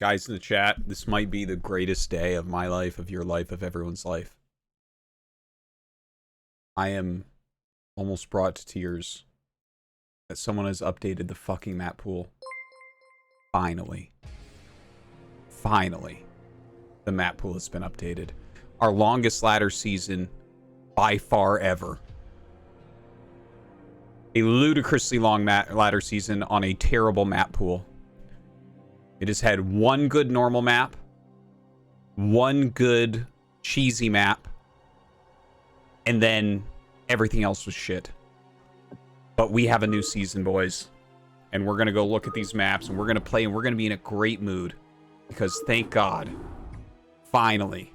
Guys in the chat, this might be the greatest day of my life, of your life, of everyone's life. I am almost brought to tears that someone has updated the fucking map pool. Finally. Finally. The map pool has been updated. Our longest ladder season by far ever. A ludicrously long ladder season on a terrible map pool. It has had one good normal map, one good cheesy map, and then everything else was shit. But we have a new season, boys. And we're going to go look at these maps, and we're going to play, and we're going to be in a great mood. Because thank God, finally.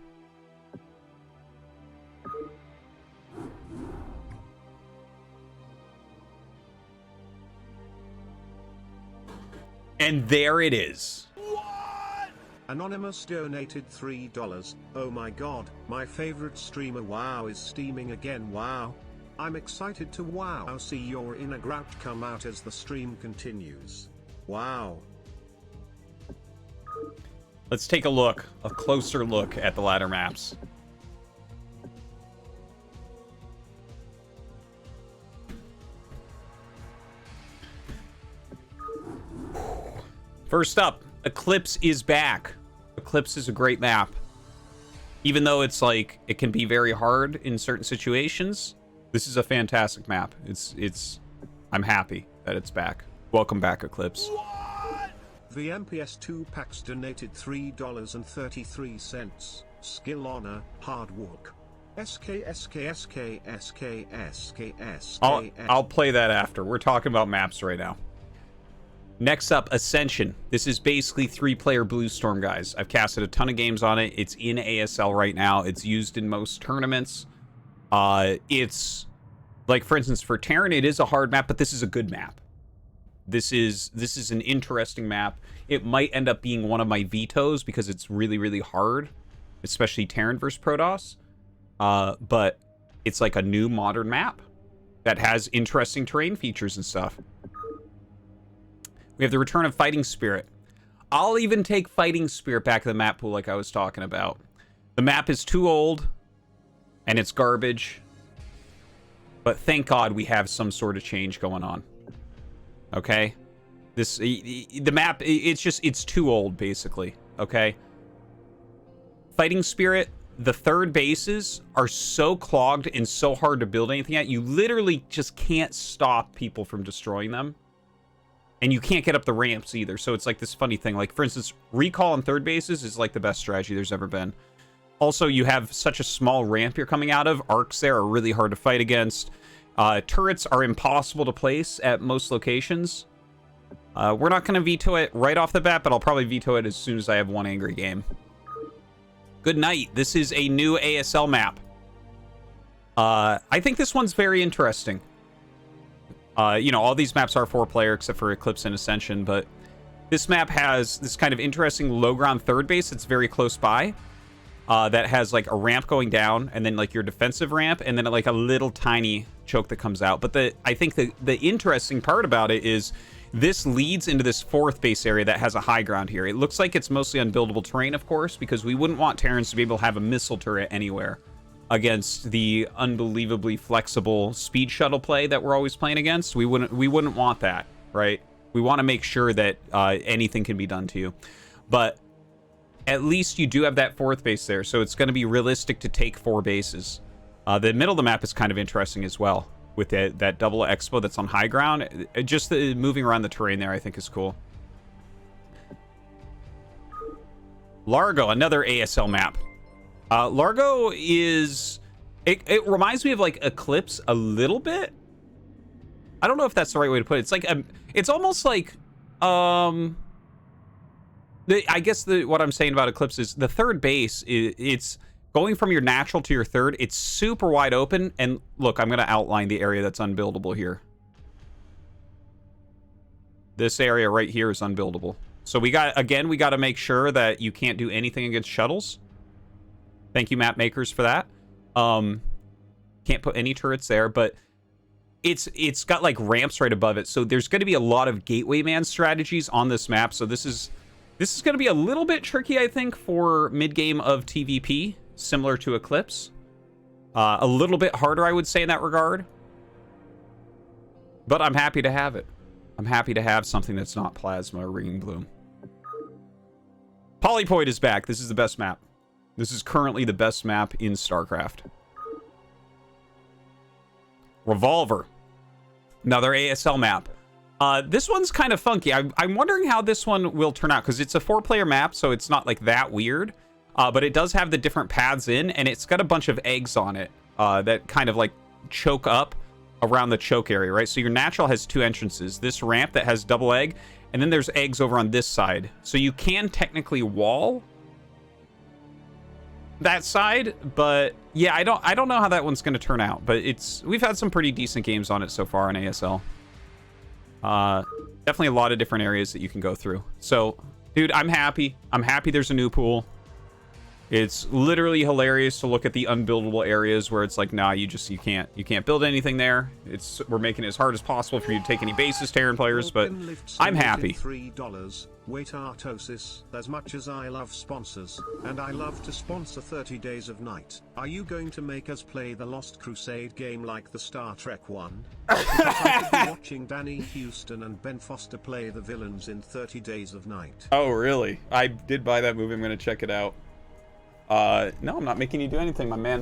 And there it is. What? Anonymous donated $3. Oh my god, my favorite streamer WoW is steaming again. Wow. I'm excited to wow see your inner grout come out as the stream continues. Wow. Let's take a closer look at the ladder maps. First up, Eclipse is back. Eclipse is a great map. Even though it's like, it can be very hard in certain situations, this is a fantastic map. I'm happy that it's back. Welcome back, Eclipse. What? The MPS2 packs donated $3.33. Skill honor, hard work. SK. I'll play that after. We're talking about maps right now. Next up, Ascension. This is basically 3-player Bluestorm, guys. I've casted a ton of games on it. It's in ASL right now. It's used in most tournaments. It's, like, for instance, for Terran, it is a hard map, but this is a good map. This is an interesting map. It might end up being one of my vetoes because it's really, really hard, especially Terran versus Protoss. But it's like a new modern map that has interesting terrain features and stuff. We have the return of Fighting Spirit. I'll even take Fighting Spirit back to the map pool like I was talking about. The map is too old, and it's garbage. But thank God we have some sort of change going on. Okay? The map, it's too old, basically. Okay? Fighting Spirit, the third bases are so clogged and so hard to build anything at, you literally just can't stop people from destroying them. And you can't get up the ramps either. So it's like this funny thing. Like, for instance, recall on third bases is like the best strategy there's ever been. Also, you have such a small ramp you're coming out of. Arcs there are really hard to fight against. Turrets are impossible to place at most locations. We're not going to veto it right off the bat, but I'll probably veto it as soon as I have one angry game. Good night. This is a new ASL map. I think this one's very interesting. You know, all these maps are 4-player except for Eclipse and Ascension, but this map has this kind of interesting low ground third base that's very close by, that has like a ramp going down and then like your defensive ramp and then like a little tiny choke that comes out. But I think the interesting part about it is this leads into this 4th base area that has a high ground here. It looks like it's mostly unbuildable terrain, of course, because we wouldn't want Terrans to be able to have a missile turret anywhere against the unbelievably flexible speed shuttle play that we're always playing against. We wouldn't want that, right? We want to make sure that anything can be done to you. But at least you do have that 4th base there, so it's going to be realistic to take 4 bases. The middle of the map is kind of interesting as well, with that double expo that's on high ground. Just the moving around the terrain there, I think, is cool. Largo, another ASL map. Largo is... It reminds me of, like, Eclipse a little bit. I don't know if that's the right way to put it. It's like... it's almost like... I guess what I'm saying about Eclipse is the third base, it's going from your natural to your third. It's super wide open. And, look, I'm going to outline the area that's unbuildable here. This area right here is unbuildable. So we got to make sure that you can't do anything against shuttles. Thank you, map makers, for that. Can't put any turrets there, but it's got like ramps right above it. So there's going to be a lot of gateway man strategies on this map. So this is This is going to be a little bit tricky, I think, for mid-game of TVP, similar to Eclipse. A little bit harder, I would say, in that regard. But I'm happy to have it. I'm happy to have something that's not Plasma or Ringing Bloom. Polypoid is back. This is the best map. This is currently the best map in StarCraft. Revolver. Another ASL map. This one's kind of funky. I'm wondering how this one will turn out, because it's a 4-player map, so it's not like that weird. But it does have the different paths in, and it's got a bunch of eggs on it that kind of like choke up around the choke area, right? So your natural has 2 entrances. This ramp that has double egg, and then there's eggs over on this side. So you can technically wall that side, but yeah, I don't know how that one's going to turn out. But we've had some pretty decent games on it so far in ASL. Definitely a lot of different areas that you can go through. So, dude, I'm happy. I'm happy there's a new pool. It's literally hilarious to look at the unbuildable areas where it's like, nah, you can't build anything there. We're making it as hard as possible for you to take any bases, Terran players, but I'm happy. $3. Wait, Artosis, as much as I love sponsors, and I love to sponsor 30 Days of Night, are you going to make us play the Lost Crusade game like the Star Trek one? Because I could be watching Danny Houston and Ben Foster play the villains in 30 Days of Night. Oh, really? I did buy that movie. I'm going to check it out. No, I'm not making you do anything, my man.